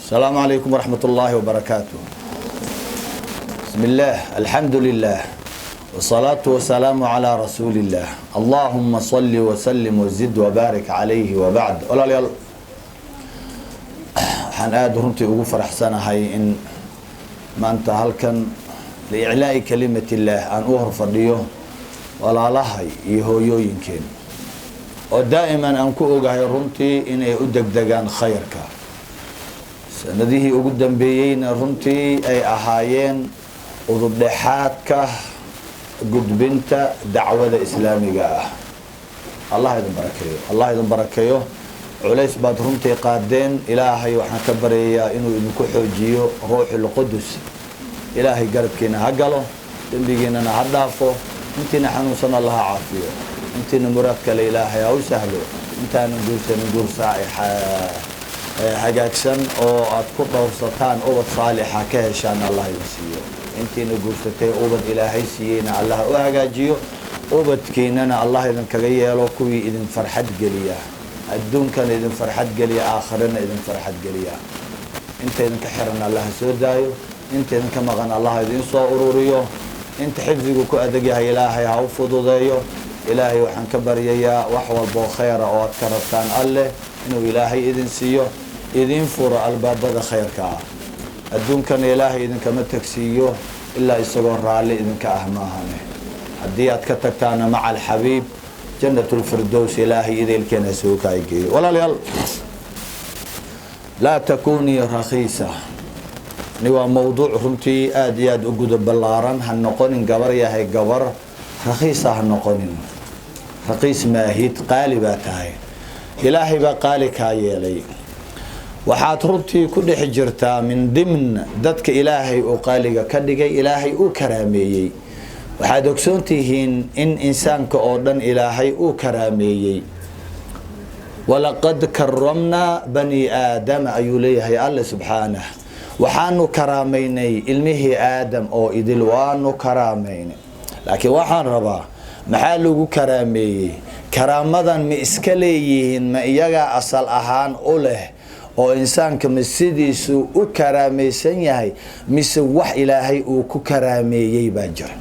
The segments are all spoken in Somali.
السلام عليكم ورحمة الله وبركاته. بسم الله، الحمد لله، والصلاة والسلام على رسول الله. اللهم صل وسلم وزد وبارك عليه وبعد. walaalayaal waxaan aad runtii ugu faraxsanahay in maanta halkan liiclaa'i kalimatillah aan u horfadhiyo walaalahay iyo hooyooyinkeen oo daa'iman aan ku ogahay runtii inay u degdegaan khayrka. sanadihii ugu dambeeyeyna runtii ay ahaayeen udubdhexaadka gudbinta dacwada islaamiga ah. allah idin barakeeyo, allah idin barakeeyo. culays baad runtii qaadeen. ilaahay waxaan ka baryayaa inuu idinku xoojiyo ruuxul qudus. ilaahay garabkiina ha galo, dembigiinana ha dhaafo, intiina xanuunsan allah ha caafiyo, intiina muraad kale ilaahay ha u sahlo, intaanan guursanin guur saa'ixa hagaagsan oo aad ku dhowrsataan ubad saalixa ka heshaan allah idin siiyo. intiina guursatay ubad ilaahay siiyeyna allah u hagaajiyo, ubadkiinana allah idinkaga yeelo kuwii idin farxad geliya, adduunkana idin farxad geliya, aakhirana idin farxad geliya. inta idinka xiran allah ha soo daayo, inta idinka maqan allah idin soo ururiyo, inta xifdigu ku adag yahay ilaahay ha u fududeeyo. ilaahay waxaan ka baryayaa wax walbo khayra oo aad ka rabtaan alleh inuu ilaahay idin siiyo, idin furo albaabada khayrka ah. adduunkana ilaahay idinkama tagsiiyo ilaa isagoo raalli idinka ah maahane. haddii aad ka tagtaana maca alxabiib jannatul firdows ilaahay idaylkeena soo kaageeyo. walaalayaal, laa takunii rakhiisa ni waa mawduuc runtii aad iyo aad u guda ballaaran. ha noqonin gabar yahay gabar rakhiisa, ha noqonin raqiis maahid, qaali baa tahay. ilaahay baa qaali kaa yeelay. waxaad runtii ku dhex jirtaa min dimn dadka ilaahay uu qaaliga ka dhigay, ilaahay uu karaameeyey. waxaad ogsoon tihiin in insaanka oo dhan ilaahay uu karaameeyey. walaqad karamnaa bani aadama ayuu leeyahay alle subxaanah. waxaanu karaamaynay ilmihii aadam oo idil waanu karaamaynay. laakiin waxaan rabaa, maxaa lagu karaameeyey? karaamadan ma iska leeyihiin? ma iyagaa asal ahaan u leh oo insaanka ma sidiisu u karaamaysan yahay, mise wax ilaahay uu ku karaameeyey baa jira?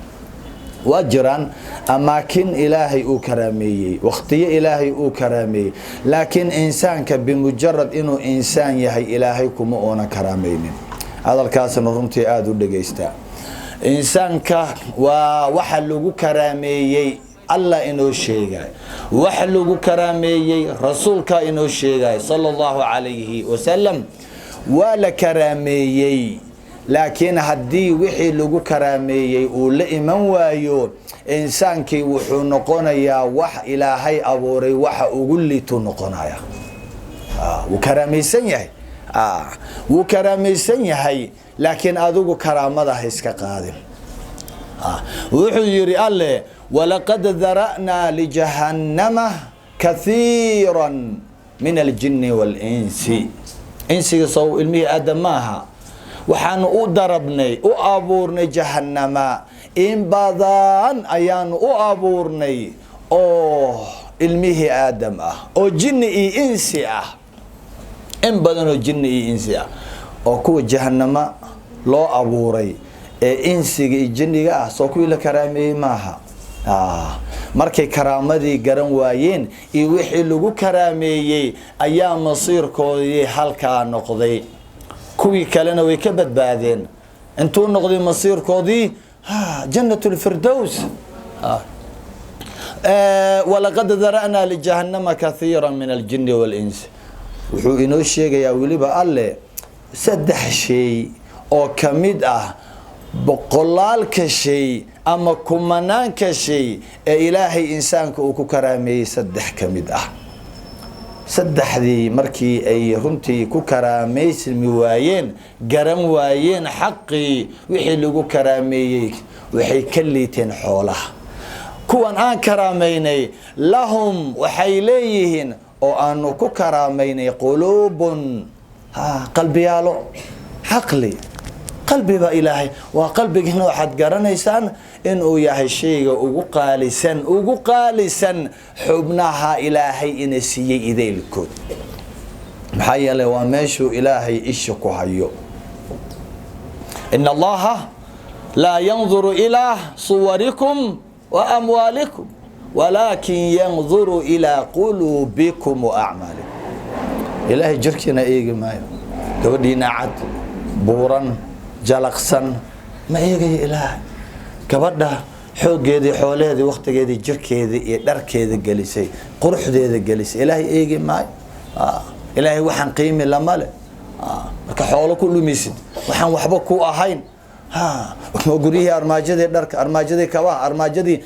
waa jiraan amaakin ilaahay uu karaameeyey, waqtiyo ilaahay uu karaameeyey, laakiin insaanka bimujarad inuu insaan yahay ilaahay kuma uuna karaamaynin. hadalkaasna runtii aada u dhagaystaa. insaanka waa waxa lagu karaameeyey allah inoo sheegay, waxa lagu karaameeyey rasuulka inoo sheegay sala allahu calayhi wasalam. waa la karaameeyey, laakiin haddii wixii lagu karaameeyey uu la iman waayo, insaankii wuxuu noqonayaa wax ilaahay abuuray waxa ugu liitu noqonaya. wuu karaamaysan yahay, wuu karaamaysan yahay, laakiin adigu karaamada ha iska qaadin. wuxuu yidhi alle, walaqad dara'naa lijahannama kathiira min aljinni waalinsi. insiga sow ilmihii aadam maaha. waxaanu u darabnay, u abuurnay jahannama, in badan ayaanu u abuurnay oo ilmihii aadam ah, oo jinni iyo insi ah. in badan oo jinni iyo insi ah oo kuwa jahannama loo abuuray ee insiga iyo jinniga ah, soo kuwii la karaameeyey maaha. markay karaamadii garan waayeen iyo wixii lagu karaameeyey ayaa masiirkoodii halkaa noqday. kuwii kalena way ka badbaadeen. intuu noqday masiirkoodii jannatul firdows. walaqad dara'naa lijahannama kathiira min aljinni waalinsi. wuxuu inoo sheegayaa weliba alle 3 shay oo ka mid ah boqolaalka shay ama kumanaanka shay ee ilaahay insaanka uu ku karaameeyey. 3 ka mid ah. 3dii markii ay runtii ku karaameysmi waayeen, garan waayeen xaqii wixii lagu karaameeyey, waxay ka liiteen xoolaha. kuwan aan karaamaynay lahum waxay leeyihiin oo aanu ku karaamaynay quluubun, qalbiyaalo, caqli. qalbiga ilaahay waa qalbigiina waxaad garanaysaan inuu yahay shayga ugu qaalisan xubnaha ilaahay ina siiyey idaylkood. محيا وماشو إلهي إشكو هيو إن الله لا ينظر إلى صوركم وأموالكم ولكن ينظر إلى قلوبكم وأعمالكم إلهي جركنا إيجي مايو gabadhiina cad buuran jalaqsan ma eegay ilaahay gabadha xoogeedii xoolaheedii waqtigeedii jirkeedii iyo dharkeedii gelisay quruxdeeda gelisay ilaahay eegi maayo ilaahay waxaan qiimi lama leh marka xoolo ku lumisid waxaan waxba ku ahayn guriyihii armaajadii dharka armaajadii kabaha armaajadii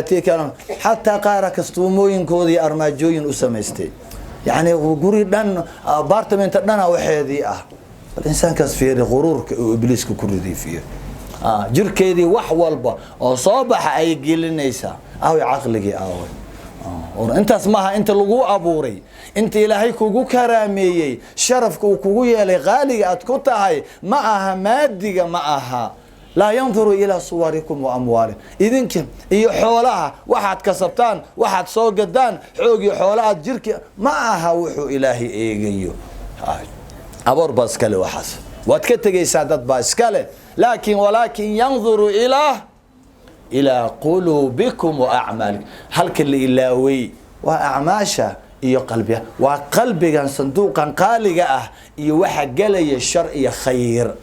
tiikan xataa qaara kastuumooyinkoodii armaajooyin u samaystay يعني غوري دان ابارتمنت دانا وحيدي الانسان كاس في غرور ابليس كردي فيه جركيدي wax walba oo soo baxa ay gelinaysa aw aqliga aw intaas maaha inta lagu abuuray inta ilaahay kugu karaameeyay sharafka uu kugu yeelay qaaliga aad ku tahay ma aha maadiga ma aha لا ينظر إلى صوركم وأموالكم إذنك إيو حولها واحد كسبتان واحد صوقدان حوقي حولها جركي معها وحو إلهي إيجيو أبور باسكالي وحسن واتكتغي سادات باسكالي ولكن ينظر إلى قلوبكم وأعمالكم هل كل إلاوي وأعماشا إيو قلبها وقلبك صندوقا قالقا إيو واحد قالي الشر إيو خير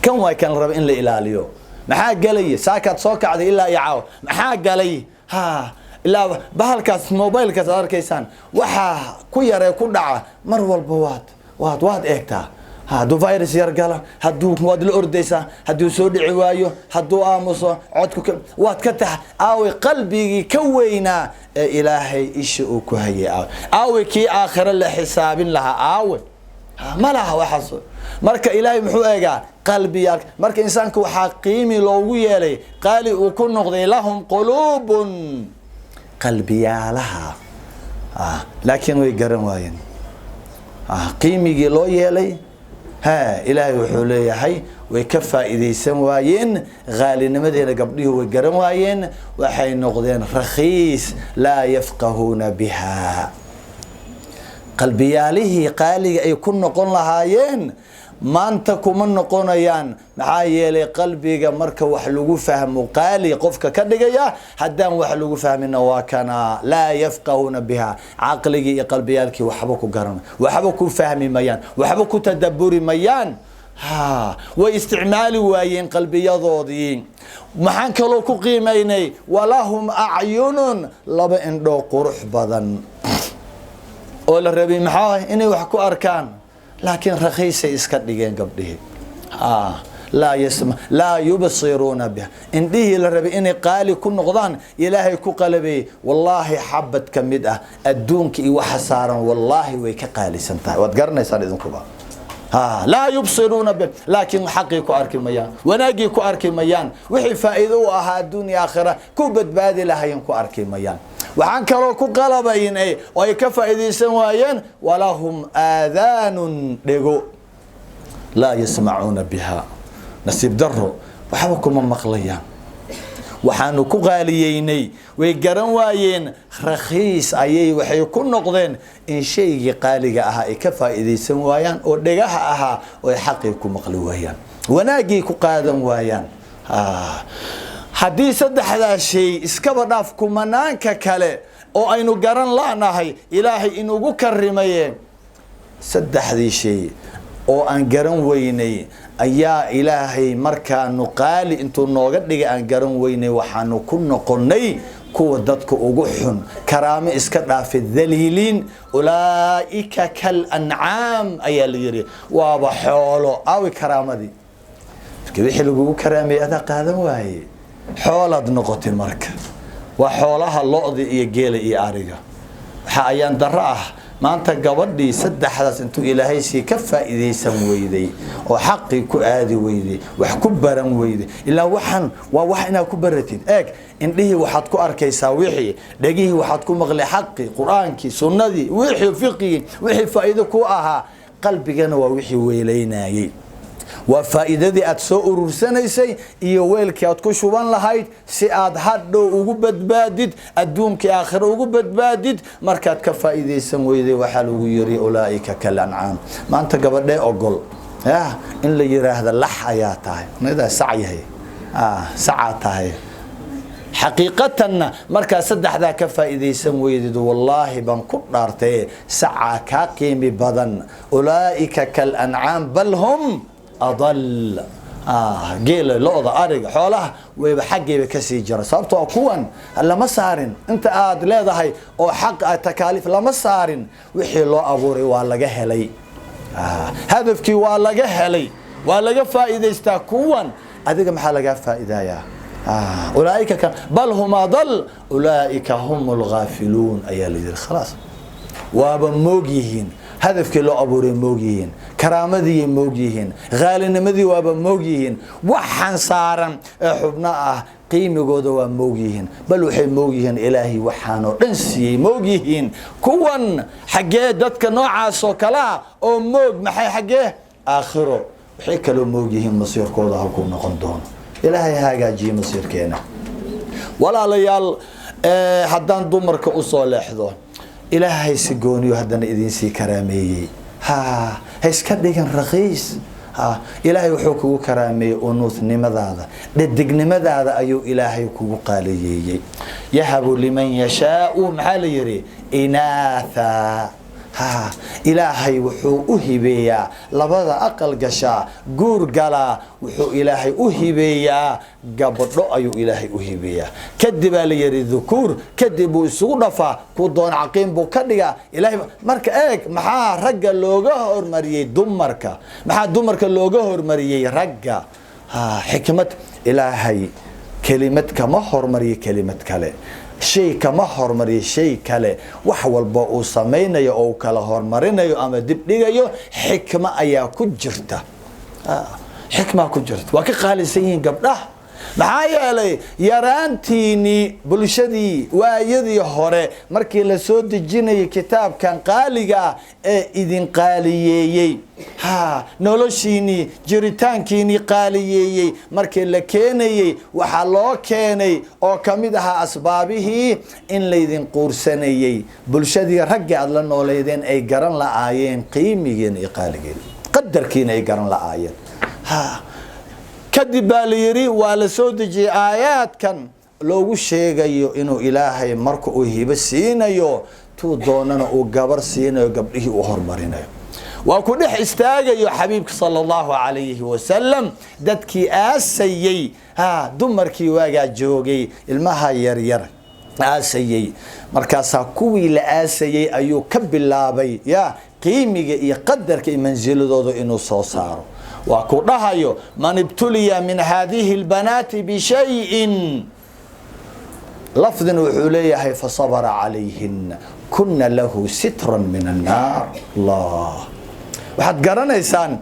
كم واي كان رب إن لإلاليو محاق قالي ساكت صوك عدي إلا يعاو محاق قالي إلا بهالكاس موبايل كاس كيسان وحا كويرا يكون دعا مروا البواد واد إيكتا هادو فيروس يرقلا هادو مواد الأرديسة هادو سود عوايو هادو آموسو عدكو واد كتح آوي قلبي كوينا إلهي إشيء كهي آوي كي آخر اللي حساب لها آوي ما لها وحصل marka ilaahay muxuu eegaa qalbiyaal marka insaanku waxa qiimi loogu yeelay qaali uu ku noqday lahum qulubun qalbiyaalaha laakiin way garan waayeen qiimigi loo yeelay ilaahay wuxuu leeyahay way ka faa'iideysan waayeen qaalinimadeena gabdhihu way garan waayeen waxay noqdeen rakhiis la yafqahuna biha qalbiyaalihi qaaliga ay ku noqon lahaayeen maanta kuma noqonayaan maxaa yeelay qalbiga marka wax lagu fahmo qaali qofka ka dhigaya hadaan wax lagu fahmina waa kana la yafqahuna biha aqliga iyo qalbiyalki waxba ku garan waxba ku fahmi mayaan waxba ku tadabburi mayaan way isticmaali waayeen qalbiyadoodii maxaan kale ku qiimeynay walahum a'yunun laba indho qurux badan oo la rabay maxaa inay wax ku arkaan laakiin rakhiis iska dhigeen gabdhihi لا يبصرون بها indhihi la rabay inay qaali ku noqdaan ilaahay ku qalabay wallahi habad kamid adduunka iyo waxa saaran wallahi way ka qaalisan tahay wad garanaysan idinkuba لا يبصرون به لكن حقي كأركي ميان وناجي كأركي ميان وحي فائدو أها الدنيا آخرة كوبت بادي لها كأركي ميان وعن كرو كقلبين أي ويكفى إذا سوايان ولهم آذان لغو لا يسمعون بها نسيب درو وحبكم مقليان waxaanu ku qaaliyeynay way garan waayeen rakhiis ayay waxay ku noqdeen in shayga qaaliga ah ay ka faa'iideysan waayaan oo dhagaha aha oo xaqi ku maqli waayaan wanaagi ku qaadan waayaan hadii saddexda shay iska badhaaf kumanaanka kale oo aynu garan laanahay ilaahay inugu karimayeen saddexdii shay oo aan garan weynay ayaa ilaahay markaanu qaali intuu nooga dhigay aan garan weynay waxaanu ku noqonay kuwa dadka ugu xun karaamo iska dhaafay dhaliilin ulaa'ika kal an'am ayaa la yiri waaba xoolo awi karaamadii wixii lagu karaamay ada qaadan waaye xoolad noqotay marka waa xoolaha lo'da iyo geela iyo ariga waxa ayaan dara maanta gabadhii saddexdaas intuu ilaahay si ka faa'iideysan weyday oo xaqi ku aadi weyday wax ku baran weyday ilaa waxan waa wax ina ku baratid indhihi waxaad ku arkaysaa wixii dhagihi waxaad ku maqlay xaqi quraanki sunnadii wixii fiqi wixii faa'iido ku aha qalbigana waa wixii weeleynayay وفائدة أتسو أرسنيسي إيو ويلك أتكشوان لهايد سي آد هادو أغو بدبادد أدونك آخر أغو بدبادد مركات كفائدة سمويدي وحالو يري أولئك كالأنعام ما أنت قبل دي أقول إن اللي يرى هذا لح آياتها هذا سعيه سعاتها حقيقة مركا صدح ذا كفائدة سمويدد والله بنكر دارتي سعى كاقيمي بدن أولئك كالأنعام بل هم أضل قيل لوضة أرق حولها ويبحقي بكسي جرى صابتو أكوان لما سارن انت آد ليضا هاي أو حق تكاليف لما سارن وحي لو أبوري والله هلي هدفكي والله هلي والله فائدة استاكوان أذيك محالة فائدة يا أولئك بل هم أضل أولئك هم الغافلون أيها الذين خلاص وابموجيهن هدفك لو أبوري موجيهن كرامتي موجيهن غالنمدي وابموجيهن وحن صارا حبناء قيمة قدوا موجيهن بل وحي موجيهن إلهي وحانو انسي موجيهن كون حقيه دتك نوعا سوكلا أو موج محي حقيه آخره وحي لو موجيهن مصير كودا هكون نقندون إلهي هاجا جي مصير كينا ولا ليال حدان دمرك أصول لحظة إلهي سجوني وهدنا إذن سي كرامي هيسكدين رخيص إلهي وحوكو كرامي ونوث نمذا ددق نمذا أيو إلهي كو قالي يهب لمن يشاء معاليري إناثا إلهي وحو أهبيا لبدا أقل قشا قور قلا وحو إلهي أهبيا قبض أيو إلهي أهبيا كدب ليري الذكور كدبوا سودفا كودون عقيم بو كدغا إلهي مرك إيك محا رقا لوغا هورمريي دمركا محا دمركا لوغا هورمريي رقا حكمة إلهي كلمة كما هورمريي كلمة كالي شيء كما هرمري شيء كله وحول بقى سمينا أو كله هرمرينا أما دبليجيو حكمة أيا كجرته حكمة كجرت وكقال سين قبله معايا لي يرانتيني بلشدي ويدي هره مركي لسود جيني كتاب كان قاليغا إذن قاليي نولوشيني جريتانكيني قاليي مركي لكيني وحلو كيني أو كمدها أسبابه إن ليدن قورسنيي بلشدي رجع لنا وليدن أي جرن لآيين قيمين قاليين قدر كين أي جرن لآيين كدب باليري ولا سودجي آيات كان لو شيء إنه إلهي مركو هي بسينيو تو دوننا وجبر سينيو قبله وهرمرينيو وكل استاجي حبيبك صلى الله عليه وسلم دتكي آسيي دمركي واجع جوجي المها ير آسيي مركاسا كوي لآسيي أيو كب اللابي يا قيمي يقدر كي منزل ضد إنه صار وكرهايو من ابتلي من هذه البنات بشيء لفظ وحليه فصبر عليهن كنا له سترا من النار الله waxaad garanaysaan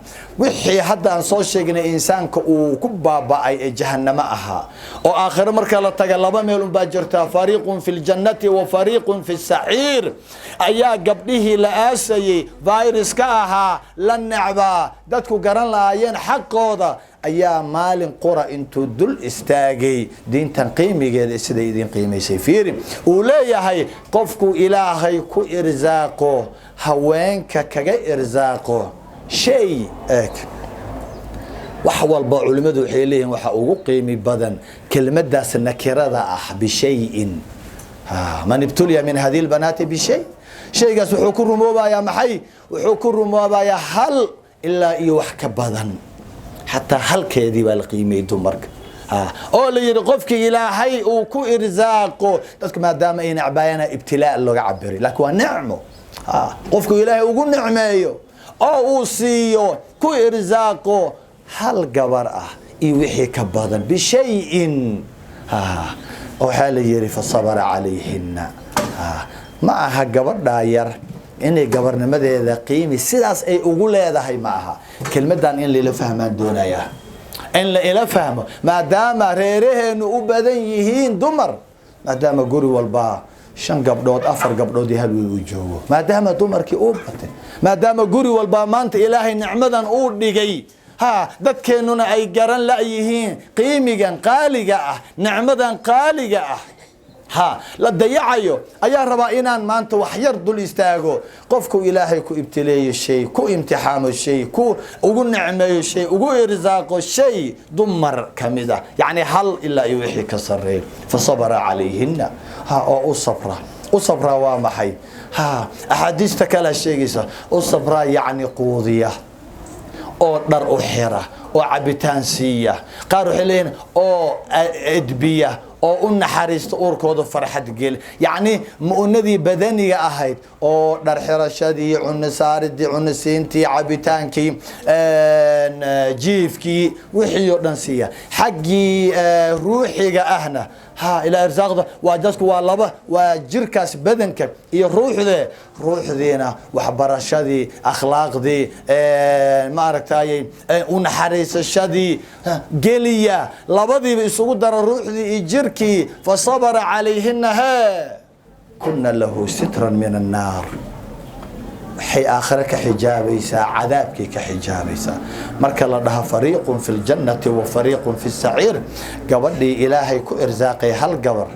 wixii hadda aan soo sheegnay insaanka uu ku baaba'ay jahannama aha oo aakhiro marka la taga laba meel baa jirta fariiqun fil jannati wa fariiqun fis sa'ir ayaa gabdhihi la aasayay virus ka aha la nacba dadku garan laayeen xaqooda ayaa maalin qura intuu dul istaagay diintan qiimigeeda sida idin qiimeysay fiiri uu leeyahay qofku ilaahay ku irsaaqo haweenka kaga irsaaqo shay ek wax walba culimadu waxay leeyihiin waxa ugu qiimi badan kelmaddaas nakirada ah bishayin man ibtuliya min hadhihi albanati bishay shaygaas wuxuu ku rumoobayaa maxay wuxuu ku rumoobayaa hal ilaa iyo wax ka badan حتى هل كذي بالقيمة دمرك أول يرقف كي إلهي وكو إرزاقه تذكر ما دام إن عباينا ابتلاء اللي عبري لك ونعمه قف كي إلهي وقول نعمه أو أوصيه كو إرزاقه هل جبرأه يوحي كبادا بشيء أو حال يري فصبر عليهن معها جبر داير إني جبرنا ماذا إذا قيمي سلاس أي أقول هذا هي معها كلمة دان إن اللي فهمان دونيا إن اللي فهمه ما دام ريرهن وبدن يهين دمر ما دام جوري والبا شن قبضات أفر قبضات يهلو وجوه ما دام دمر كي أوبته ما دام جوري والبا ما أنت إلهي نعمدا أود لجي ها dadkeenuna ay garan la yihiin qiimigan qaaliga ah nicmadan qaaliga ah ها لا dayacayo ayaa rabaa inaan maanta wax yar dul istaago qofku ilaahay ku ibtileeyo shay ku imtixaamo shay ku ugu nicmeeyo shay ugu irzaaqo shay dumar kamida yani hal illa wixii ka sareey fa sabara alayhinna ha oo sabra waa maxay ha ahadiista kala sheegaysa oo sabra yani quudiya oo dhar u xira oo cabitaan siiya qaar waxay leeyihiin oo edbiya oo u naxariisto uurkooda farxad gel yani mu'nadii badaniga ahayd oo dhar xirashadii cunno saaridii cunno siintii cabitaankii jiifkii wixii oo dhan siiya xaqii ruuxiga ahna ها إلى إرزاقه وجدك والله وجركاس بدنك يروح روحذينا وحبرشدي أخلاق دي ما ركتاي ونحريس الشدي قليا لبضي بيسوق در الروح دي جركي فصبر عليهن كنا له سترا من النار حي آخرك حجابيسا عذابك كحجابيسا مرك الله لها فريق في الجنة وفريق في السعير قبلي إلهي كو إرزاقي هل قبر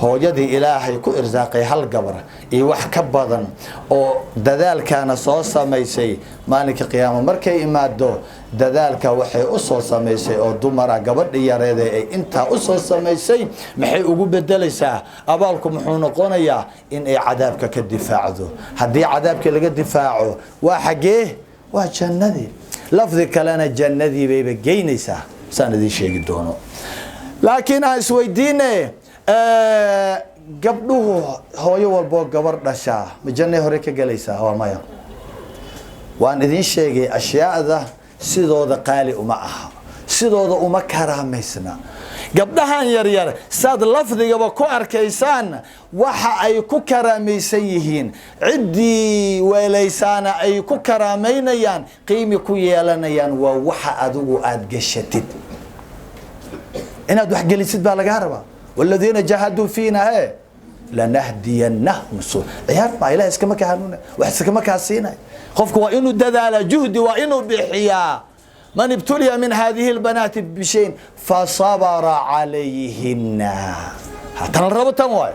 هو يدي إلهي كو إرزاقي هل قبر إيوح كبضا أو دذال كان صوصا ميسي مالك قيامة مركي إمادو دذالك وحي أصوصا ميسي أو دمرا قبلي يريدي إنتا أصوصا ميسي محي أقول بدلسا أبالكم حونقونيا إن إي عذابك كالدفاع ذو هدي عذابك لقى دفاعه وحقيه وجندي لفظك لنا جندي بيبا جينيسا ساندي شيء دونه لكن أسويديني قبله هو يوالبو قبر دشا مجنة هوريك قليسا هو مايا وان إذن شيء أشياء ذا سيدو ذا قالي أمعها سيدو ذا أمع كراميسنا قبلها يريار ساد لفظي وكو أركيسان وحا أي كو كراميسيهين عدي وليسان أي كو كرامينيان قيمي كو يالانيان ووحا أدو أدقشتد إنا دو حق ليسد بالغاربا والذين جاهدوا فينا لنهدينهم سوء عيار ما إله اسكما كهانونا وحسكما كاسينا خوفك وإنو دذال جهد وإنو بحيا من ابتلي من هذه البنات بشيء فصبر عليهن حتى الربط موي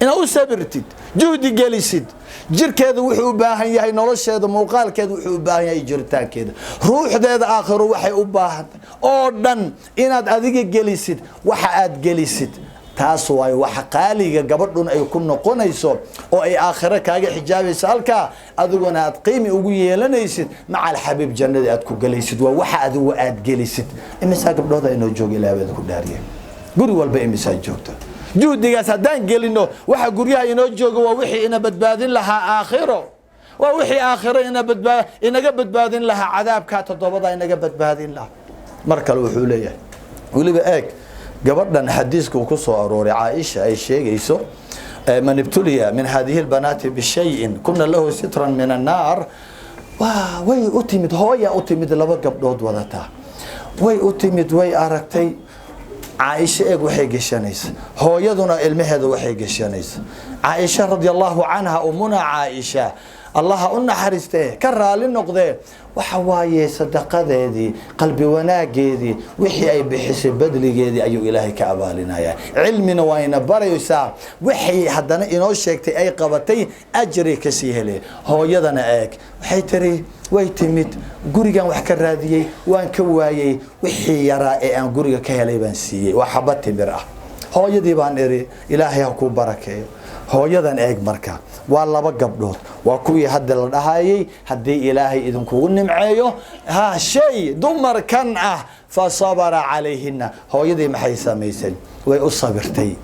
إنا أسابرتد جهدي جلسد جير كذا وحي باهن ياهي نولش هذا موقال كذا وحي باهن ياهي جرتان كذا روح ذا آخر وحي باهن أوردن إناد أذيك جلسد وحاد جلسد تاسواي وحقالي قبضون أي كنا قنيسو أو أي آخرة كاجي حجابي سالكا أذوقنا قيمي وقوي لنيسد مع الحبيب جنة أتكو جلسد ووحى أذو أد جلسد إمساك بلوضة إنه جوجي لا بدكو داريه قولي والبا إمساك جوجته جودي هدان قلنا waxa guryaha inoo jooga waa wixii ina badbaadin lahaa aakhiro waa wixii aakhiro inaga badbaadin lahaa cadaabka todobada inaga badbaadin lahaa markale wuxuu leeyahay waliba eeg gabadhan xadiisku ku soo arooray Aisha ay sheegayso man ibtuliya min hadhihi albanati bi shay'in kunna lahu sitran min an-nar way utimid hooya utimid laba gabdhood wadata way utimid way aragtay عائشة إيه وحي قشانيس هو يدنا المهد وحي قشانيس عائشة رضي الله عنها أمنا عائشة الله قلنا حرسته كرر للنقضة وحواي صدقة ذي قلبي وناقي ذي وحي أي بحسب بدلي ذي أيو إلهي كعبالنا يا علمنا وين بريوسا وحي حدنا إنه شكتي أي قبتي أجري كسيه لي هو يدنا إيك وحي تري ويتمت قريقان وحكا راديي وان كوايي وحي يرائي أن قريقا كهلي بانسيي وحبتي برأه هو يدي بان إري إلهي هكو بركي هو يدن إيق مركا والله بقبلوت وكوي هد الرهاي هدي إلهي إذن كون نمعيو ها شيء دمر كان فصبر عليهن هو يدي محيسا ميسن ويصبرتي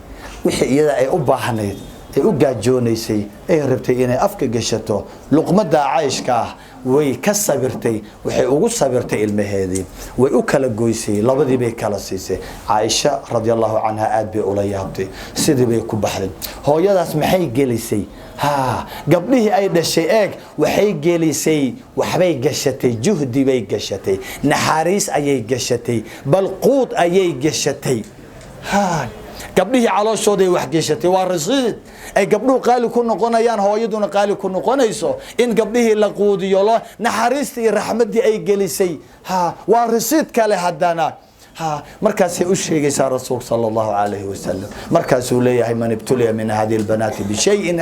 وحي يدا أي أباحنيد أي أقاجونيسي أي ربتي إني أفك قشتو لقمة عايشكاه way ka sabirtay waxay ugu sabirtay ilmaheedii way u kala goysay labadii bay kala siisay Aisha radiyallahu anha aad bay ula yaabtay sidii bay ku baxday hooyadaas maxay gelisay ha gabdhihii ay dhashay eeg waxay gelisay waxbay gashatay juhdi bay gashatay naxariis ayay gashatay bal quud ayay gashatay ha gabdhihii calooshooday wax geshatay waa rasiid ay gabdhuhu qaali ku noqonayaan hooyaduna qaali ku noqonayso in gabdhihii la quudiyo lo naxariistii iyo raxmadii ay gelisay waa rasiid kale haddana markaasay u sheegaysaa rasuulka sala allahu calayhi wasalam markaasuu leeyahay man ibtuliya min hadihi albanaati bishayin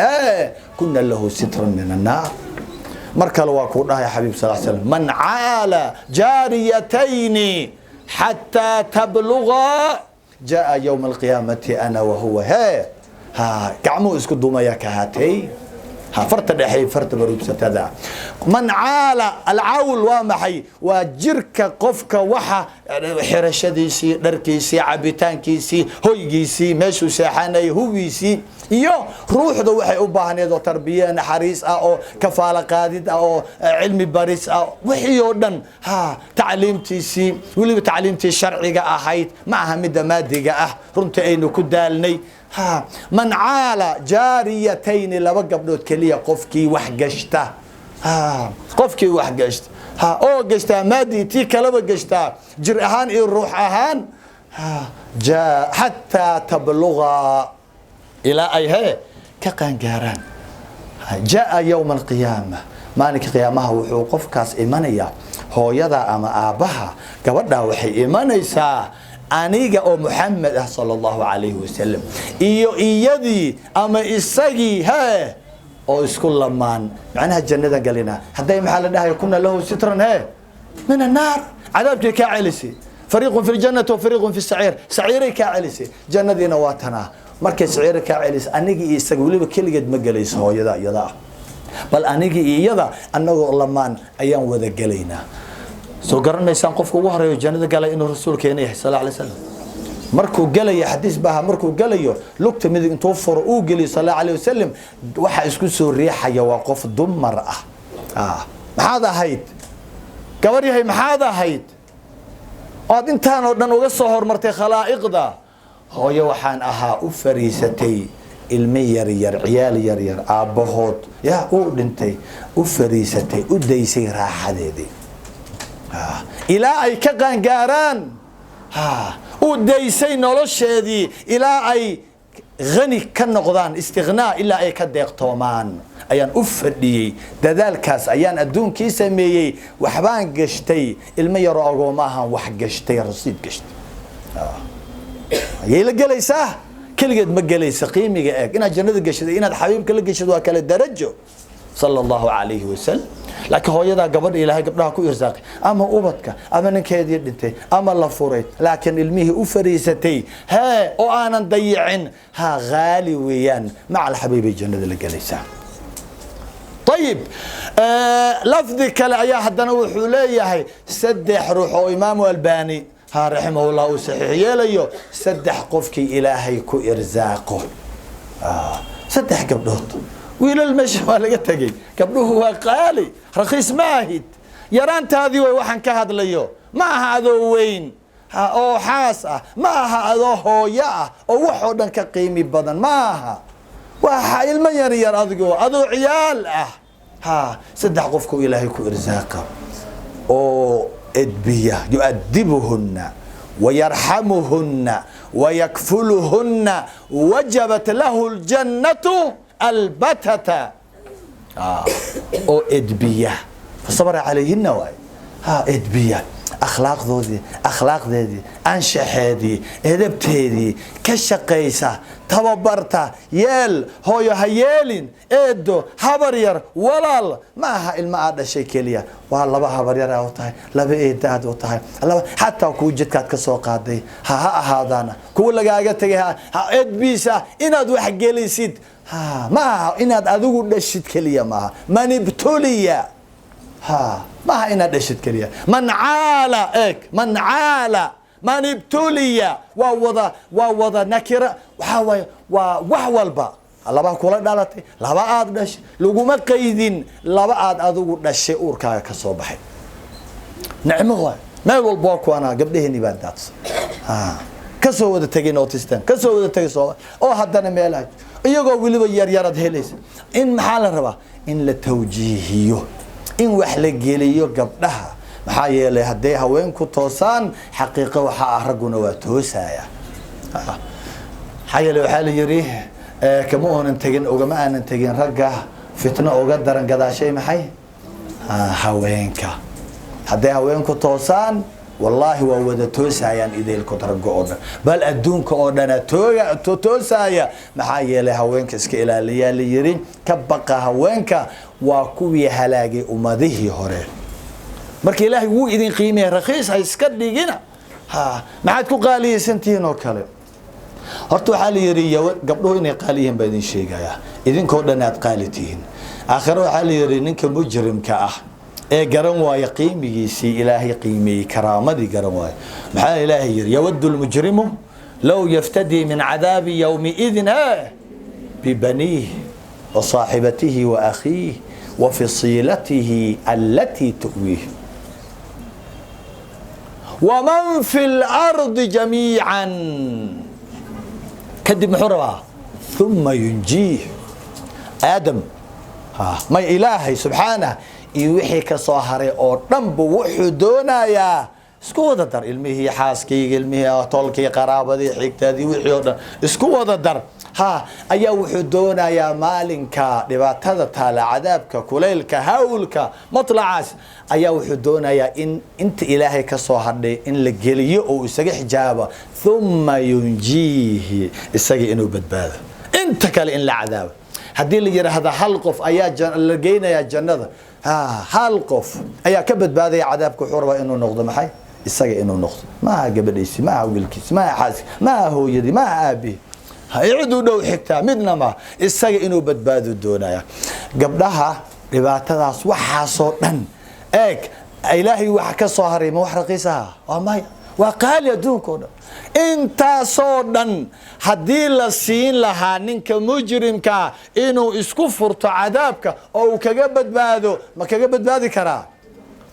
kuna lahu sitran min annaar mar kale waa kuu dhahay xabiib sal slam man caala jaariyatayni xataa tabluga jaa yowma alqiyaamati ana wahuwa gacmuhu isku dumaya ka haatay فرت دحي فرت بروبستدا من عالى العول ومحي وجرك قفك وحا حرشديسي دركيسي عبيتانكيسي هويغيسي ميشو ساحاني هويسي iyo ruuxda waxay u baahneed oo tarbiya naxariis ah oo kafaala qaadid ah oo cilmi baris ah wixii oo dhan tacliimtiisi waliba tacliimtii sharciga ahayd ma aha mid maadiga ah runtii aynu ku daalnay man caala jaariyatayn laba gabdhood kaliya qofkii wax gashta qofkii wax gashta oo gashta maadi tii kalaba gashta jir ahaan iyo ruux ahaan jaa hatta tablugha إلى أيه كقان جاران جاء يوم القيامة مالك قيامها وحقوق كاس إيمانية هو يدا أما أباها كبرنا وحي إيمانيسا أنيجا أو محمد صلى الله عليه وسلم إيدي أما إسقي أو إسكول لمان معناها الجنة قال لنا هذا محل ده يكون له سترا من النار عذاب كعلسي فريق في الجنة وفريق في السعير سعيري كعلسي جنة دي نواتنا markay sicir ka celis anigi isaga waliba kaligeed ma galayso hooyada iyada bal anigi iyada anagoo lamaan ayaan wada galaynaa soo garanaysan qofka ugu horeeyo jannada galay inuu rasuulkeena yahay sallallahu alayhi wasallam markuu galay xadiis baa markuu galayo lugta midig intuu furo uu galiyo sallallahu alayhi wasallam waxa isku soo riixaya waa qof dumar maxaad ahayd gabar yahay maxaad ahayd oo intaan oo dhan uga soo hormartay khalaa'iqda hooyo waxaan ahaa u fariisatay ilmi yar yar ciyaal yar yar aabahood yaa uu dhintay u fariisatay u daysay raaxadeedii ilaa ay ka qaangaaraan u daysay nolosheedii ilaa ay غني كان نقدان استغناء إلا أي كدق طومان أيان أفردي دذالكاس أيان أدون كيسة مية وحبان قشتي المية رأوا معها وحقشتي رصيد قشت يلقى ليسه كل قد ما قليس قيمة جاءك إن جنة قشت إن الحبيب كل قشت وكل الدرجة صلى الله عليه وسلم لكن هو يدا قبل إلهي قبلها كو إرزاق أما أوبتك أما نكيد يدنتي أما الله فوريت لكن الميه أفريستي ها وأنا ضيعن ها غالي ويان مع الحبيب الجنة اللي قليسه طيب لفظك لأيها حدنا وحوليه هي سدح روحه إمام الباني ها رحمه الله صحيح يليو سدح قفك إلهي كو إرزاقه سدح قبلوت ويل المشوى لقيتك قبله هو قالي رخيص ماهد يران هذه وحن كهد ليو ما هذا وين او حاسه ما هذا هو يا او وحودن كقيمي بدن ما وها المير ير ادغو ادو عيال سدح قفكو الهي كو ارزاقه او ادبيه يؤدبهن ويرحمهن ويكفلهن وجبت له الجنه البتة او ادبيه فصبر عليهن واي ادبيه اخلاق ذي انشحادي ادبتيدي كشقيسه تببرتا يل هو هيلين ادو حبرير ولال ما ها الماء دشي كليا والله حبرير او تahay laba eedad oo tahay حتى ku jidkaad ka soo qaaday ahaadana ku lagaaga tagay edbisa inaad wax gelisid ما إن أدوق دشت كلية ما من ابتلي ما إن دشت كلية من عالى إك من عالى من ابتلي ووضع نكرة وحول با الله بقى كل دالتي لا بقى دش لقوم قيدين لا بقى أدوق دش أوركا كصباح نعمه ما يقول باك وأنا قبله نبادات كسوة تجي نوتستان كسوة تجي صوب أو حدنا ميلاج iyagoo waliba yar yarad helaysa in maxaa la rabaa in la tawjiihiyo in wax la geliyo gabdhaha maxaa yeelay haday haweenku toosaan xaqiiqo waxa raguna waa toosaya حيل وحال يري كمون انتجن وجماعة انتجن رجع فتنة وقدر انقضى شيء محي هوينك هذا هوينك توسان والله وودا توسايان إذا الكترجعون بل أدونك أودنا توسايا محايا لهوينك إسكيلا اللي يري كبقى هوينك وكوي هلاقي أمده هره مركي الله هو إذن قيمة رخيص هيسكت ليجينا ما عاد قالي سنتين وكلام هرتو حالي يري قبله إني قاليهم بدين شيء جايا إذن كودنا قالتين آخره حالي يري إنك مجرم كأح قرن واي قيمي سي إلهي قيمي كرامتي قرن واي محال إلهي يري يود المجرم لو يفتدي من عذاب يومئذ ببنيه وصاحبته وأخيه وفصيلته التي تؤويه ومن في الأرض جميعا كدب محرمة ثم ينجيه آدم ما إلهي سبحانه يوحي كصاهري أو نمبو وحدونا يا اسكو ودا در علمي حاسكي علمي طولكي قرابدي حيكتادي وحي اسكو ودا در ayaa wuxuu doonayaa maalinka dhibaatada taala cadaabka kuleelka hawlka matlacaas ayaa wuxuu doonayaa in inta ilaahay ka soo hadhay in la geliyo oo isaga xijaaba thumma yunjihi isaga inuu badbaado inta kale in la cadaabo hadii la yiraahdo hal qof ayaa la geynaya jannada hal qof ayaa ka badbaadaya cadaabka xurba inuu noqdo maxay isaga inuu noqdo ma gabadhiisi ma wiilkiis ma xaas ma hooyadii ma aabi هيعدوا دو حكتا مدنا ما السجى إنه بدبادو الدنيا قبلها رباطة صوحة صوتن إك إلهي وحكى صهري ما وحرقيسها وما وقال يدون كذا أنت صوتن هديل السين لها نك مجرم كا إنه إسكفر تعذابك أو كجبت بادو ما كجبت بادي كرا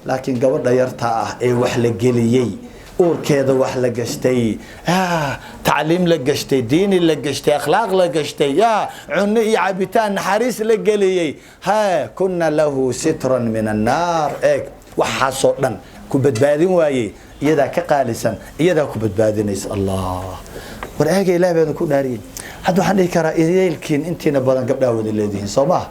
لكن قبل يرتاح إيه وحلق جليي أور كذا وحلا جشتي تعليم لجشتي ديني لجشتي أخلاق لجشتي عني عبيتان حريص لجلي كنا له سترا من النار وحصلنا كبد بادين واي يدا كقالسا يدا كبد بادين الله ورأيك إله بينكم نارين هذا حد كرا إلكين أنت نبضن قبل أول الذين صباح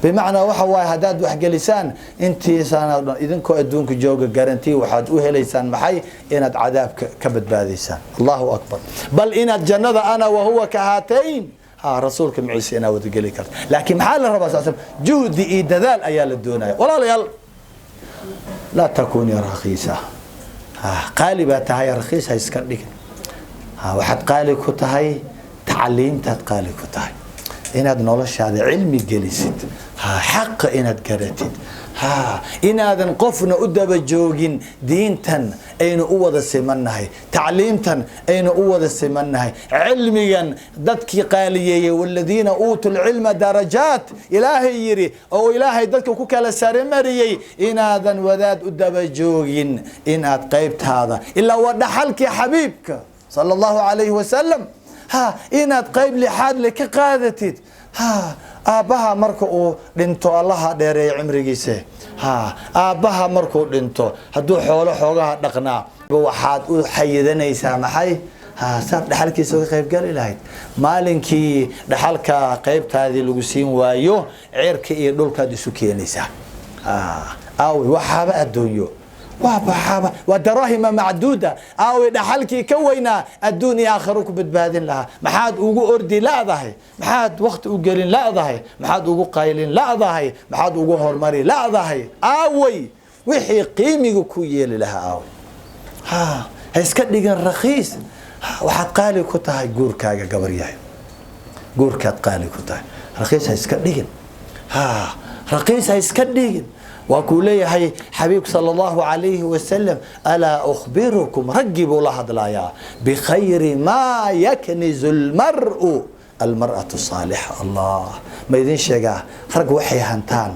بمعنى وحواي هداد وح جلسان أنت سنة إذن كو أدونك جوجا جارنتي وحد لسان محي إن عذاب كبد باديسان الله أكبر بل إن الجنة أنا وهو كهاتين رسولك معيسي أنا وتقولي كرت لكن محل الرب صلى الله عليه وسلم جهد إيدذال أيال الدنيا ولا يلا لا تكوني رخيصة قالبة هاي رخيصة يسكرني واحد قالي كنت هاي تعليم تتقالي كنت هاي إناد نولش هذا علمي جلست حق إناد كرتد إناد نقفنا أدب جوجين دينتن أين أوض السمنهاي تعليمتن أين أوض السمنهاي علميا دتك قالية والذين أوتوا العلم درجات إلهي يري أو إلهي دتك كوكا سارمري إناد وذات أدب جوجين إناد قيبت هذا إلا ودحلك يا حبيبك صلى الله عليه وسلم إناد قيب لحاد لك قادتid آبها مركو دينتو الله ديري عمريgiise آبها مركو دينتو haduu xoolo xoogaha dhaqnaa waxaad u xayidanaysaa maxay saad dhaxalkiisa uga qayb gali lahayd maalinkii dhaxalka qaybtaadii lagu siin waayo ceerka iyo dhulkaad isu keenaysaa waxaaba adduunyo وابحابا ودراهم معدودة أو دحلكي كوينا الدنيا آخرك بتبادل لها محاد وجو أردي لا ضهي محاد وقت وجرين لا ضهي محاد وجو قايلين لا ضهي محاد وجو هرمري لا ضهي أوي وحي قيمي كويل لها أوي هيسكدي رخيص واحد قالي كتاي جوركا جبرياي جوركا قالي كتاي رخيص هيسكدي رخيص هيسكدي وكولي هي حبيب صلى الله عليه وسلم ألا أخبركم رجبوا لحظ الآية بخير ما يكنز المرأة الصالحة الله ما يدين شجع فرق وحي هنتان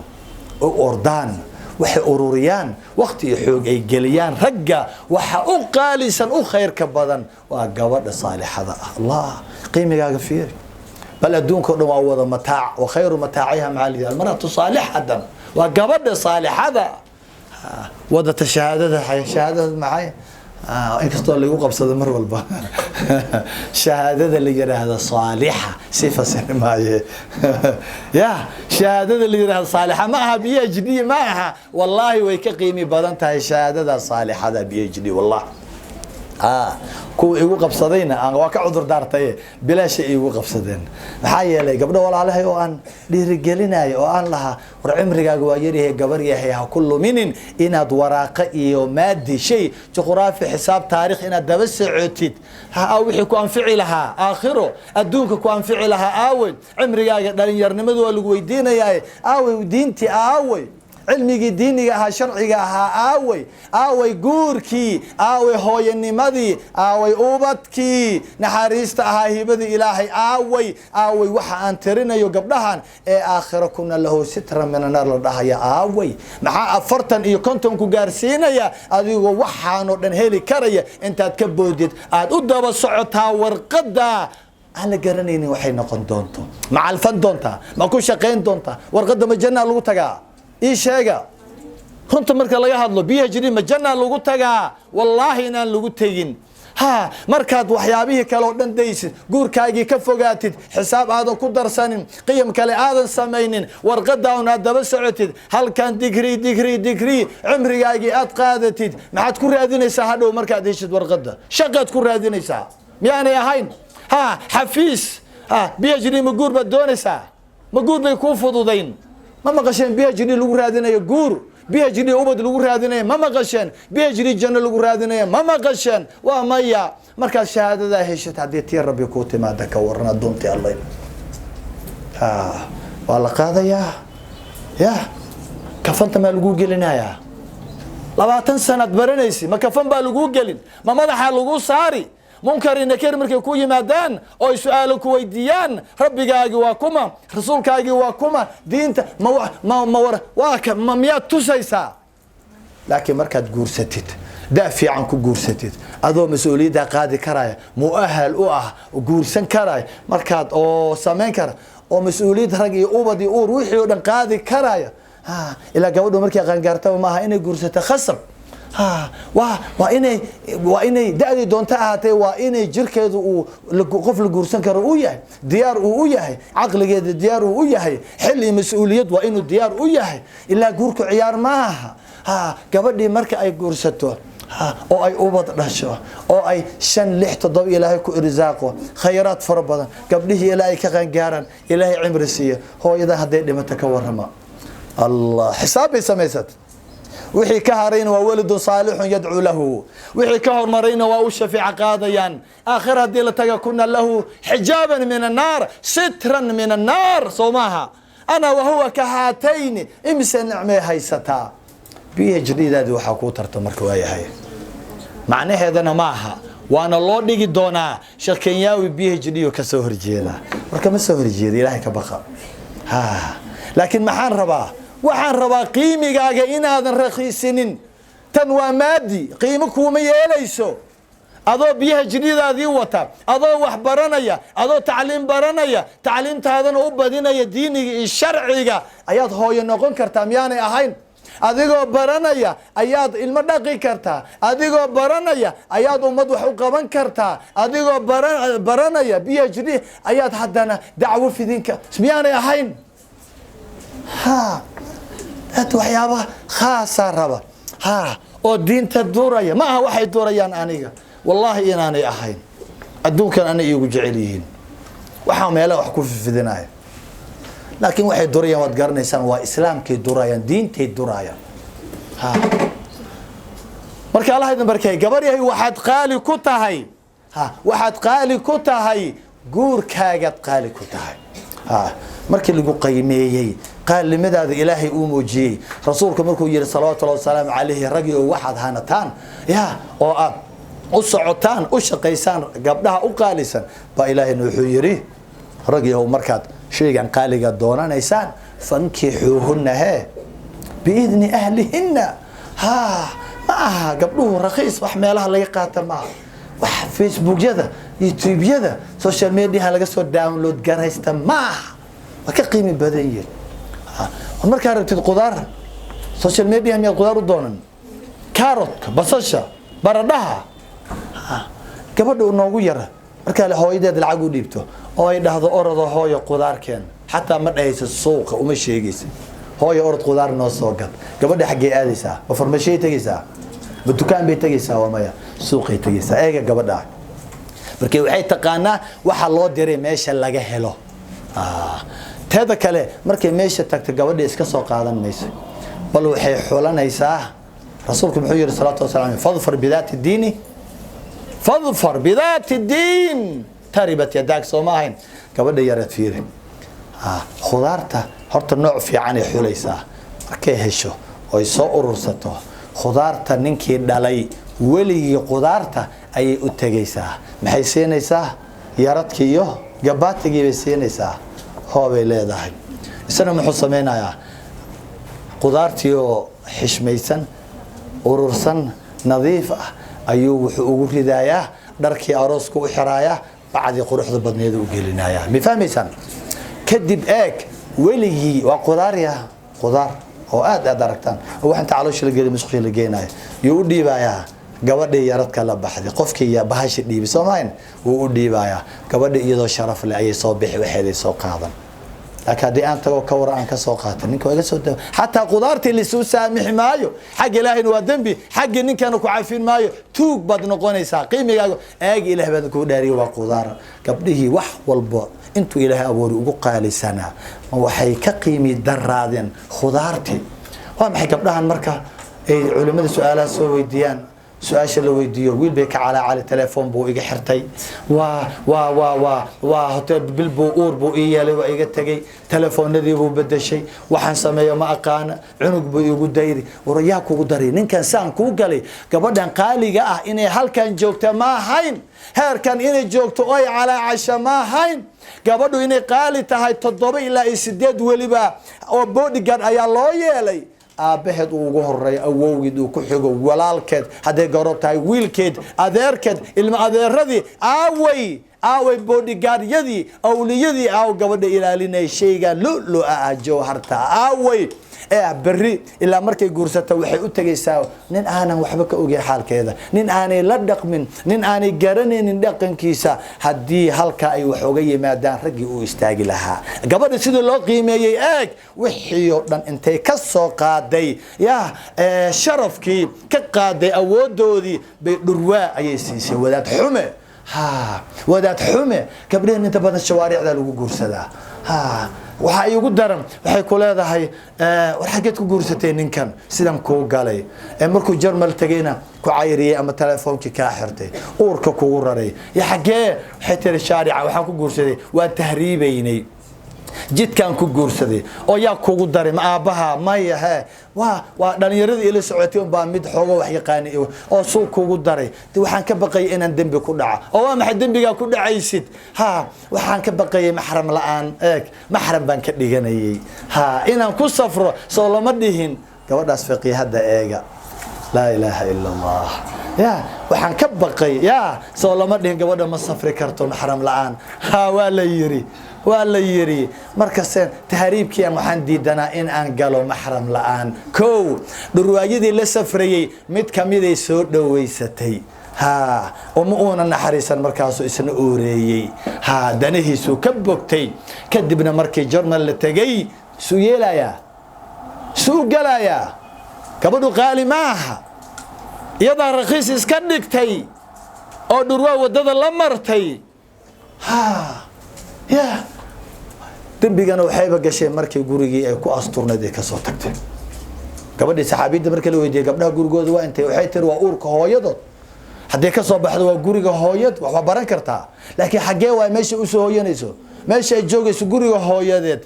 أردان وحي أروريان وقت يحوق أي جليان رجع وحا أقالسا أخير كبدا وقواد صالحة الله قيمة غفير بل أدونك أوض متاع وخير متاعها مع المرأة الصالحة وقبض صالح هذا وضت شهادتها شهادة معي inkastoo lagu qabsado mar walba shahaadada la yiraahdo saalixa sifa sinimaaye ya shahaadada la yiraahdo saalixa ma aha PhD ma aha wallahi way ka qiimi badan tahay shahaadada saalixada PhD wallahi kuwa igu qabsadayna aan waa ka cudur daartay bilaash igu qabsadeen maxaa yeelay gabdho walaalahay oo aan dhiirigelinayo oo aan laha war cimrigaaga waa yarihay gabar yahay ha kullu minin inaad waraaqa iyo maadi shay juqraafi xisaab taariikh inaad daba socotid ha wixii ku anfici lahaa aakhiro adduunka ku anfici lahaa aaway cimrigaaga dhalinyarnimadu waa lagu weydiinayaa aaway diintii aaway علمي ديني ها شرعي ها آوي جوركي آوي هوي النمدي آوي أوبتكي نحاريست هيبدي إلهي آوي وحا أنترنا يقبلها آخر كنا له سترا من النار لدها يا آوي مع أفرتن إيو كنتم كجارسين يا أدي وحا نودن هيلي كريه أنت تكبودت أدودا بصعتها ورقدا أنا قرنيني وحي نقن دونتو مع الفن دونتا ما كل شقين دونتا ورقدا مجنة لو تجا إيش هيجا كنت مركز الله يهضلو بيه جري مجنة لو تجا والله إن لو تجين ها مركز وحيابيه كلو دنديس جور كاجي كفوجاتد حساب هذا كدر سنين قيم كلا هذا سمينين ورقدا ونادى بس عتد هل كان ديجري عمري جاي أتقادتد ما عاد كل هذين يساعدوا مركز إيش ورقدا شقت كل هذين يساعد يعني يا هين ها حفيس بيجري مجور بدونسا مجور بيكون فضودين ما مقشين بيجري لو رادنا يجور بيجري أوبد لو رادنا ما مقشين بيجري جنة لو رادنا ما مقشين ومايا مركز شهادة ده هي تعديتي ربي كوتي ما دكورنا دونتي الله والله قاضي يا كفنت ما لجوجل نايا لبعتن سنة برنيسي ما كفن بالجوجل ما ماذا حلقو صاري منكر إنك مركب كوي مادان أو سؤالك ويديان ربي جاي واكما رسولك جاي واكما دينت ما واكم ميات تسيسا لكن مركز جورستيت دافع عنك جورستيت هذا مسؤولية ده قاضي كراي مؤهل وجورسن كراي مركز أو سامين كراي أو مسؤولية رجي أوبدي روحي ودن قاضي كراي إلى جوده مركز غنجرته وما إنه جورسته خصب وإني دادي دونتا هاتي وإني جركيدو قفل جورسن كرو وياه ديار وياه عقل جد ديار وياه حلي مسؤولية وإنه ديار وياه إلا جورك عيار معها قبل مركا أي جورستو أو أي أوبط رشوا أو أي شن لحت ضوء إلهي كإرزاقه خيرات فربنا قبله إلهي كغنجارا إلهي عمرسية هو إذا هديت لما تكورهما الله حسابي سميست وحي كهرين وولد صالح يدعو له وحي كهر مرين وشفيع قاضيا آخر هدي لتكون له حجابا من النار سترا من النار صومها أنا وهو كهاتين امس نعمي هيستا بيه جديدة دو حكو ترتمرك وهي هاي معنى هذا معها وانا الله ديجي دونا شكياوي بيه جديو كسوهر جيدا وركما سوهر جيدا إلهي كبقى لكن محان رباه waxaan rabaa qiimigaaga inaadan raqiisinin tan waa maadi qiimo kuma yeelayso adoo biyaha jiridaadii wata adoo wax baranaya adoo tacliin baranaya tacliintaadana u badinaya diiniga iyo sharciga ayaad hooyo noqon kartaa miyaanay ahayn adigoo baranaya ayaad ilmo dhaqi kartaa adigoo baranaya ayaad ummad wax u qaban kartaa adigoo baranaya biyaha jiri ayaad haddana dacwo fidinka miyaanay ahayn هات وحيابها خاصة ربا أو دين تدوريا ما هو واحد دوريان أنيقا والله إناني أحين أدون كان أنا يوجعليهن وحام يلا وحكو في ذناي لكن واحد دوريان وتقرني سنة وإسلام كي دوريان دين تي دوريان مركا الله إذن بركاي قبري هي واحد قالي كتاهي واحد قالي كتاهي قور كاقت قالي كتاهي مركي اللي قيميي قال لماذا إلهي أموجي رسولك مركو يري صلوات الله والسلام عليه رجل واحد هانتان يا أو أصعتان أشقيسان قبلها أقالسا فإلهي نحيري رجل مركات شيء عن قالي قدونا نيسان فانكحوهن بإذن أهلهن معها قبله رخيص وحمالها اللي يقاتل معه فيسبوك جدا يوتيوب جدا سوشيال ميديا لقى سو داونلود جريستا معها وكقيمة بدنية ومركا ربتي القدار سوشيال ميديا هم القدار الدونن كاروت بصشة بردها gabadhu noogu yara marka la hooyadeed lacag u dhiibto oo ay dhahdo orado hooyo qudaarkeen xataa ma dhayso suuqa uma sheegaysa hooyo orad qudaar noo soo gad gabadha xagee aadaysaa ma farmashiye tagaysaa ma dukaan bay tagaysaa waa maya suuqay tagaysaa eega gabadha markii waxay taqaanaa waxa loo diray meesha laga helo teeda kale markay meesha tagto gabadha iska soo qaadan mayso bal waxay xulanaysaa rasuulku muxuu yiri salaatu wasalaam fadfar bidaati diini fadfar bidaati diin taribat yadak soomahayn gabadha yarad fiiri khudaarta horta nooc fiican ay xulaysaa markay hesho oo ay soo urursato khudaarta ninkii dhalay weligii khudaarta ayay u tagaysaa maxay siinaysaa yaradkii iyo gabaatigii bay siinaysaa hoobay leedahay isna muxuu sameynayaa khudaartii oo xishmaysan urursan nadiif ah ayuu wuxuu ugu ridayaa dharkii arooska u xiraaya bacdi quruxda badneed u gelinaya ma fahmaysan kadib eeg weligii waa khudaar oo aad aragtaan waxaan tacaloosha la geeyay musqusha la geenayo iyo u dhiibayaa gabadhii yaradka la baxday qofkii ya bahashi dhiibay Soomaaliya wuu u dhiibayaa gabadhii iyadoo sharaf leh ayay soo bixi waxay soo qaadan laakiin aan tago ka waraan ka soo qaatan ninka waa iga soo daaw hatta qudaartii li soo saamix maayo xaq ilaahina waa dambi xaq ninkana ku caafin maayo tuug bad noqonaysa qiimigaaga eeg ilaah bad ku dhaariyo waa qudaar gabdhihii wax walba intuu ilaahay abuuri ugu qaalisana waxay ka qiimi daraadeen khudaartii waa maxay gabdhahan marka ay culimada su'aalaha soo weydiiyaan سؤال لو يديو ويل بيك على تليفون بو إيجا حرتي هتل بالبو أور بو إيا لو إيجا تجي تليفون ذي بو بدأ شيء وحن سميه ما أقان عنق بو يقول دايري ورياكو قدري نين كان سان كوجلي قبضن قالي جاه إني هل كان جوكت ما هين هر كان إني جوكت أي على عشاء ما هين قبضوا إني قالي تهاي تضربي إلى إسداد ولبا أو بودي جان أي الله يلي aabaheed ugu horeey awowgid uu ku xigo walaalkeed haday garoob tahay wiilkeed adeerkeed ilma adeeradii aaway bodyguard-yadii awliyadii gabadha ilaalinay shayga lulu jawharta aaway berri ilaa markay guursato waxay u tagaysaa nin aanan waxba ka ogay xaalkeeda nin aanay la dhaqmin nin aanay garanaynin dhaqankiisa hadii halka ay wax uga yimaadaan ragii uu istaagi lahaa gabadha sidoo loo qiimeeyay eeg wixii oo dhan intay ka soo qaaday sharafkii ka qaaday awoodoodii bay dhurwaa ayay siisay wadaad xume gabdhahan inta badan shawaariicda lagu guursadaa waxa ay ugu daran waxay ku leedahay war xageed ku guursatay ninkan sidan ku galay markuu jarmal tagayna ku cayriyay ama telefoonki ka xirtay uurka kugu raray ya xagee waxay tiri shaarica waxaan ku guursaday waa tahriibaynay jidkan ku guursaday oo yaa kugu daray ma aabaha maya waa dhalinyaradii ila socotay baa mid xoogo wax yaqaan oo soo kugu daray waxaan ka baqay inaan dambi ku dhaco oo waa maxay dambiga ku dhacaysid waxaan ka baqay mahram la'aan mahram baan ka dhiganayay inaan ku safro soo lama dhihin gabadhaas fiqihada eega la ilaaha illa allah waxaan ka baqay soo lama dhihin gabadha ma safri karto mahram la'aan waa la yiri markaas tahriibkii waxaan diidanaa in aan galo mahram la'aan dhurwaayadii la safrayay mid kamid ay soo dhaweysatay uma uuna naxariisan markaas isna ooreeyay danahiisu ka bogtay kadibna markii jarmal la tagay suu galaya gabadhu qaali maaha iyada raqiis iska dhigtay oo dhurwaa wadada la martay dambigana waxayba gashay markii gurigii ay ku asturnayd ka soo tagtay gabadhii saxaabiyada markii la weydiiyay gabdhaha gurigooda waa intay waxay tiri waa uurka hooyadood hadii ka soo baxdo waa guriga hooyad wax baran kartaa laakiin xagee waa meesha u soo hooyanayso meesha ay joogayso guriga hooyadeed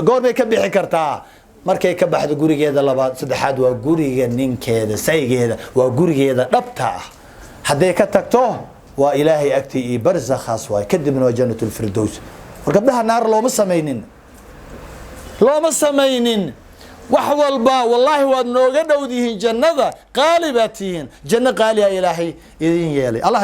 goor bay ka bixi kartaa markay ka baxdo gurigeeda labaad saddexaad waa guriga ninkeeda saygeeda waa gurigeeda dhabta hadii ka tagto waa ilaahay agtii barzakhaas waa kadibna waa jannatul firdaws gabdhaha naar looma sameeynin wax walba wallahi waad nooga dhowdihiin jannada qaalibaatihiin janna qaaliya ilaahay idin yeelay allah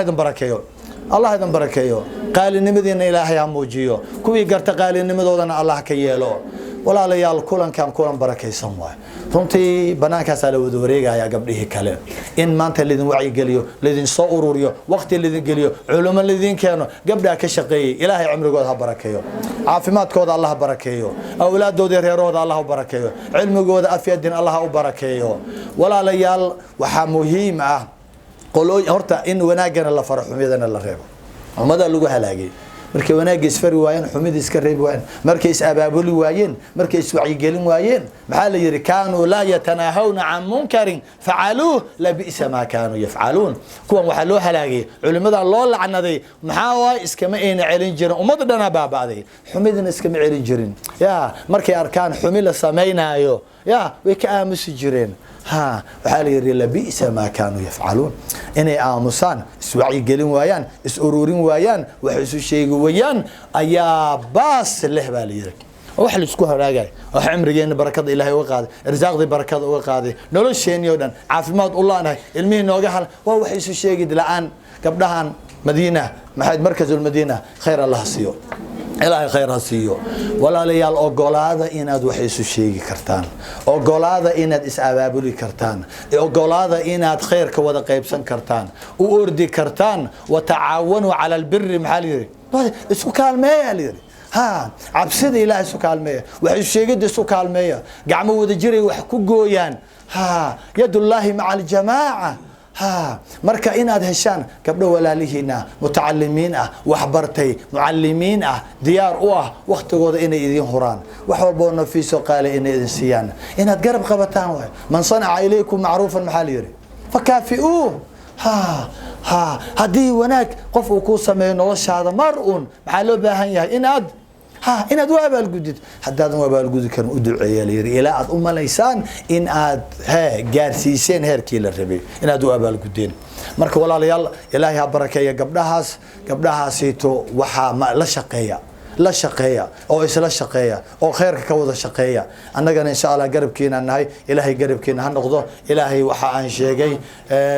idin barakeeyo qaalinimadina ilaahay ha muujiyo kuwii garta qaalinimadoodana allah ka yeelo walaalayaal kulankan kulan barakaysan waay runtii banaankaas la wada wareegaya gabdhihii kale in maanta lidin wacyi geliyo lidin soo ururiyo waqti lidin geliyo culimo lidin keeno gabdha ka shaqeeyay ilaahay cimrigooda ha barakeeyo caafimaadkooda Allah barakeeyo awlaadooda reerooda Allah barakeeyo cilmigooda afyadin Allah u barakeeyo walaalayaal waxa muhiim ah qolooy horta in wanaagana la faro xumidana la reebo umada lagu halaagay markay wanaag isfari waayeen xumid iska reeb waayeen markay is abaabuli waayeen markay is wacyi gelin waayeen maxaa la yiri kaanu la yatanahawna an munkarin fa'aluhu la bi'sa ma kaanu yaf'alun kuwan waxa loo halaagay culimada loo lacnaday maxaa waay iskama ayna celin jirin umada dhana baabaaday xumidna iskama celin jirin ya markay arkaan xumid la sameeynaayo ya way ka aamusi jireen ها وحالي لبئس ما كانوا يفعلون إني آموسان سوعي قلين ويان اسأرورين ويان وحسو شيء ويان أيا باس اللي باليرك وحل سكوها راجع وحمر جينا بركة إلهي وقاضي رزاق ذي بركة وقاضي نقول شيء يودن عافمات الله أنا المين نوجهل وهو حسو شيء الآن قبلها مدينة محد مركز المدينة خير الله سيو إلهي خير هسيو ولا ليال أقولادا إناد وحيسو شيء كرتان أقولادا إناد إسعابابولي كرتان أقولادا إناد خير كودا قيبسان كرتان وأردي كرتان وتعاونوا على البر محالي اسو كالمية ليري ها عبسد إلهي اسو كالمية وحيسو شيء قد اسو كالمية قعمو ودجري وحكو قويان ها يد الله مع الجماعة ها مركا إناد هشان قبل ولا لهنا متعلمين وحبرتي معلمين ديار وقت قود إن إذن هران وحوربونا في سقال إن إذن سيان إناد قرب قبطان واحد من صنع إليكم معروفا محاليري فكافئوه ها هدي وناك قفوا كوسا من وش هذا مرء محلو باهن إناد إن أدوا بالجديد حداد ما بالجديد كانوا أدوا عيالي إلى أم ليسان إن أد جارسيسين هركيل الربي إن أدوا بالجديد مرك ولا ليال إلهي بركة قبلها سيتو وحى ما لا شقية أو إيش لا شقية أو خير كوضة شقية أنا قال إن شاء الله قرب كينا النهاي إلهي قرب كينا هنقضه إلهي وحى عن شيء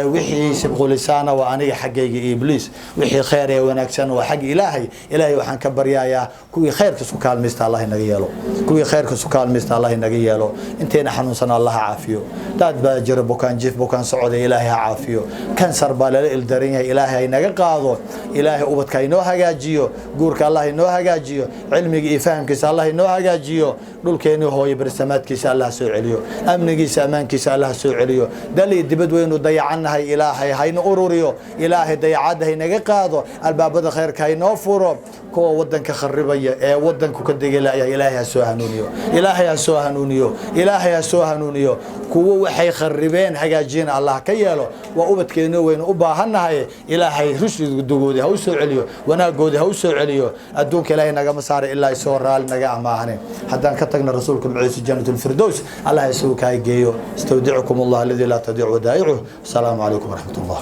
وحي سبقوا لسانه وأنا حقي إبليس وحي خير ونكسن وحق إلهي وحن كبر يا كوي خير كسكال مست الله نجيله كوي خير كسكال مست الله نجيله أنتين حنوسنا الله عافيه تاد بجرب بكان جيف بكان سعودي إلهي عافيه كان سربال الدرينة إلهي نجقاضه إلهي أبد كينوها جاجيو جورك الله ينوها جاجيو علمي فهم كيس الله ينوها جاجيو دول كينو هو يبرسمات كيس الله سوء عليو أمن كيس أمان كيس الله سوء عليو دلي دبد وينو ضيع عنها إلهي هاي نوروريو إلهي ضيعاد هاي نجقاضه الباب ده خير كينو فرب كو ودن كخربية ودن كدق إلهي سوهنونيو إلهي سوهنونيو إلهي سوهنونيو كو وحي خربين حاجين الله كيالو وأبد كينو وين أباهنا هاي إلهي رشد دجودي هو سوء عليو وانا جودي هو سوء عليو أدوك إلهي نجا مسار إلا يسور رال نجا معهن حتى كتجنا رسولكم عيسى جنة الفردوس الله يسوك هاي جيو استودعكم الله الذي لا تضيع ودائعه السلام عليكم ورحمة الله.